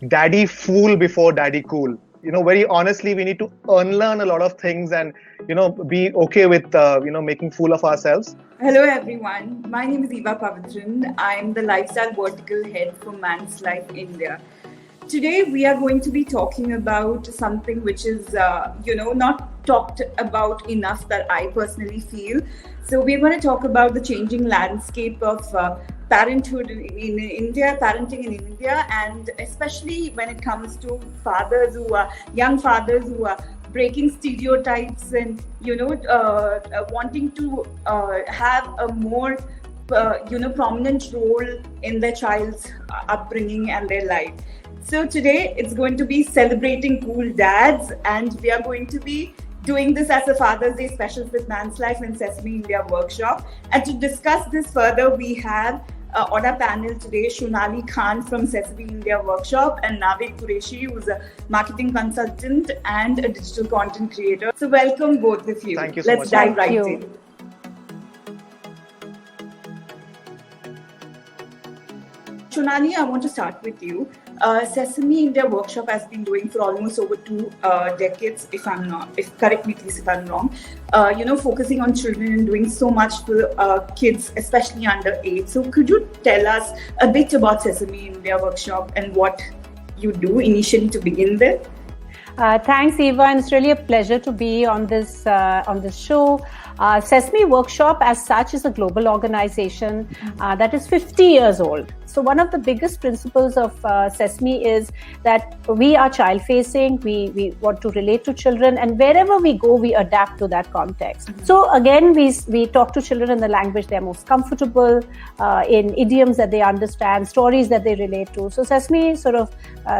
daddy fool before daddy cool. Very honestly, we need to unlearn a lot of things and, be okay with, making fool of ourselves. Hello everyone, my name is Eva Pavitran. I am the Lifestyle Vertical Head for Man's Life India. Today we are going to be talking about something which is, not talked about enough that I personally feel. So we're going to talk about the changing landscape of parenthood in India, parenting in India, and especially when it comes to young fathers who are breaking stereotypes and wanting to have a more prominent role in their child's upbringing and their life. So today it's going to be celebrating cool dads, and we are going to be doing this as a Father's Day special with Man's Life and Sesame India workshop. And to discuss this further, we have on our panel today Shunali Khan from Sesame India workshop and Navid Qureshi, who's a marketing consultant and a digital content creator. So welcome both of you. Thank you so much. Let's dive right in. Shunali, I want to start with you. Sesame India workshop has been doing for almost over 2 decades, correct me please if I'm wrong, focusing on children and doing so much for kids, especially under 8. So could you tell us a bit about Sesame India workshop and what you do initially to begin with? Thanks, Eva, and it's really a pleasure to be on this show. Sesame Workshop as such is a global organization that is 50 years old. So one of the biggest principles of Sesame is that we are child-facing, we want to relate to children, and wherever we go, we adapt to that context. Mm-hmm. So again, we talk to children in the language they're most comfortable, in idioms that they understand, stories that they relate to. So Sesame sort of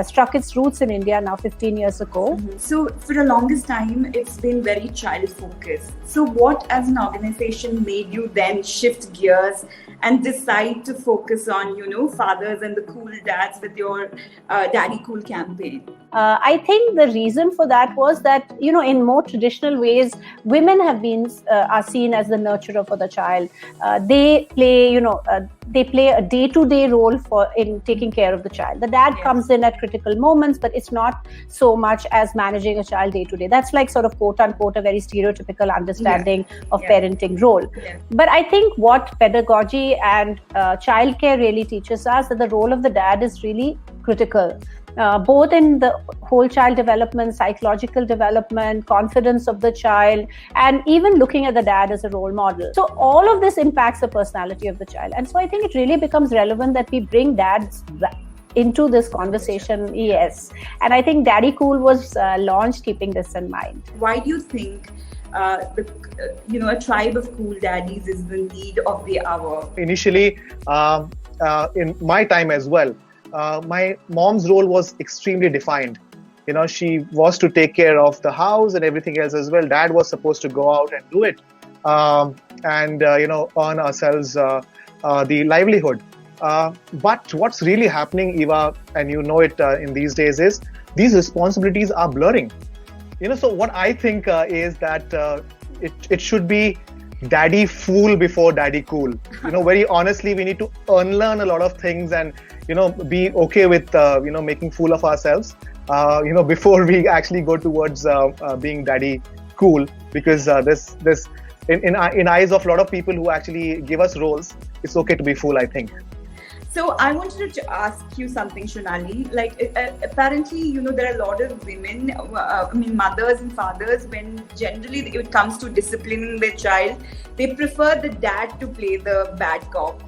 struck its roots in India now 15 years ago. Mm-hmm. So for the longest time, it's been very child-focused. So what as an organization made you then shift gears and decide to focus on, fathers and the cool dads with your Daddy Cool campaign? I think the reason for that was that, in more traditional ways, women have been are seen as the nurturer for the child. They play, they play a day-to-day role in taking care of the child. The dad comes in at critical moments, but it's not so much as managing a child day-to-day. That's like sort of quote-unquote a very stereotypical understanding of parenting role. Yeah. But I think what pedagogy and childcare really teaches us that the role of the dad is really critical. Both in the whole child development, psychological development, confidence of the child, and even looking at the dad as a role model. So all of this impacts the personality of the child. And so I think it really becomes relevant that we bring dads into this conversation. Yes. And I think Daddy Cool was launched keeping this in mind. Why do you think a tribe of cool daddies is the need of the hour? Initially, in my time as well, my mom's role was extremely defined. She was to take care of the house and everything else as well. Dad was supposed to go out and do it and earn ourselves the livelihood. But what's really happening, Eva, and it in these days, is these responsibilities are blurring. So what I think is that it should be daddy fool before daddy cool. Very honestly, we need to unlearn a lot of things and be okay with making fool of ourselves before we actually go towards being daddy cool, because this in eyes of a lot of people who actually give us roles, it's okay to be fool, I think. So I wanted to ask you something, Shunali. Apparently, there are a lot of women, mothers and fathers, when generally it comes to disciplining their child, they prefer the dad to play the bad cop.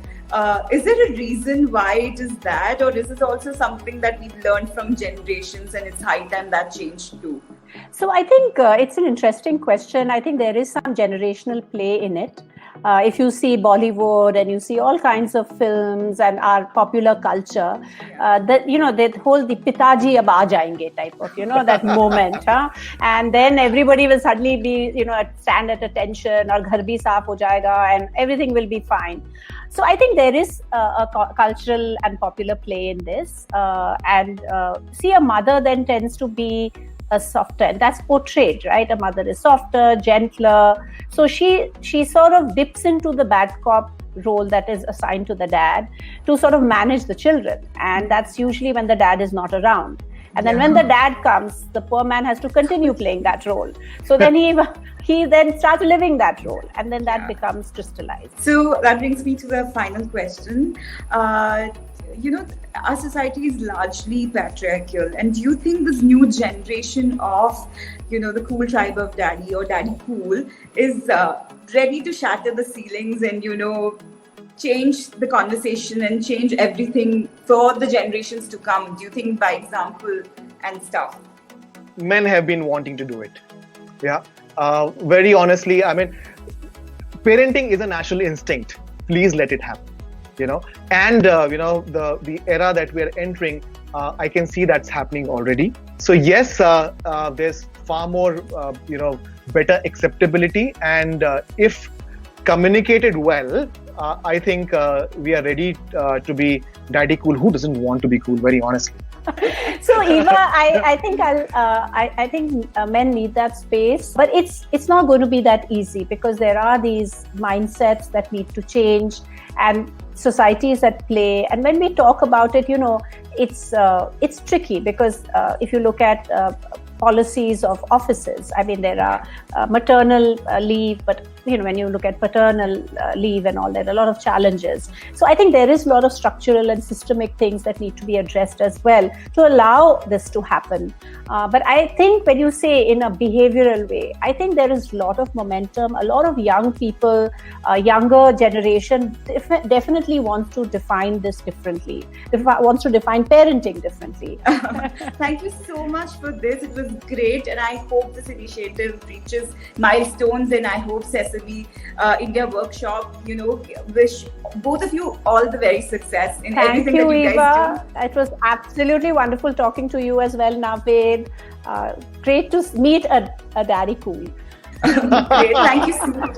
Is there a reason why it is that, or is it also something that we've learned from generations and it's high time that changed too? So I think it's an interesting question. I think there is some generational play in it. If you see Bollywood and you see all kinds of films and our popular culture, that whole the Pitaji ab aa jayenge type of, that moment. And then everybody will suddenly be, stand at attention, or ghar bhi saaf ho jayega and everything will be fine. So I think there is a cultural and popular play in this. See, a mother then tends to be a softer, and that's portrayed, right? A mother is softer, gentler. So she sort of dips into the bad cop role that is assigned to the dad to sort of manage the children. And that's usually when the dad is not around. And then when the dad comes, the poor man has to continue playing that role. So then he then starts living that role, and then that becomes crystallized. So that brings me to the final question. Our society is largely patriarchal, and do you think this new generation of, the cool tribe of daddy or daddy cool is ready to shatter the ceilings and, change the conversation and change everything for the generations to come? Do you think by example and stuff? Men have been wanting to do it. Yeah. Very honestly, I mean, parenting is a natural instinct. Please let it happen. And the era that we are entering, I can see that's happening already. So yes, there's far more better acceptability, and if communicated well, I think we are ready to be daddy cool. Who doesn't want to be cool? Very honestly. So Eva, I think men need that space, but it's not going to be that easy, because there are these mindsets that need to change and societies at play. And when we talk about it, it's tricky, because if you look at policies of offices, I mean, there are maternal leave, but when you look at paternal leave and all, there are a lot of challenges. So I think there is a lot of structural and systemic things that need to be addressed as well to allow this to happen. But I think when you say in a behavioral way, I think there is a lot of momentum. A lot of young people, younger generation definitely wants to define this differently, wants to define parenting differently. Thank you so much for this. It was great, and I hope this initiative reaches milestones, and I hope Sesame India Workshop, wish both of you all the very success in everything that you guys do. It was absolutely wonderful talking to you as well, Naved. Great to meet a daddy cool. Great. Thank you so much.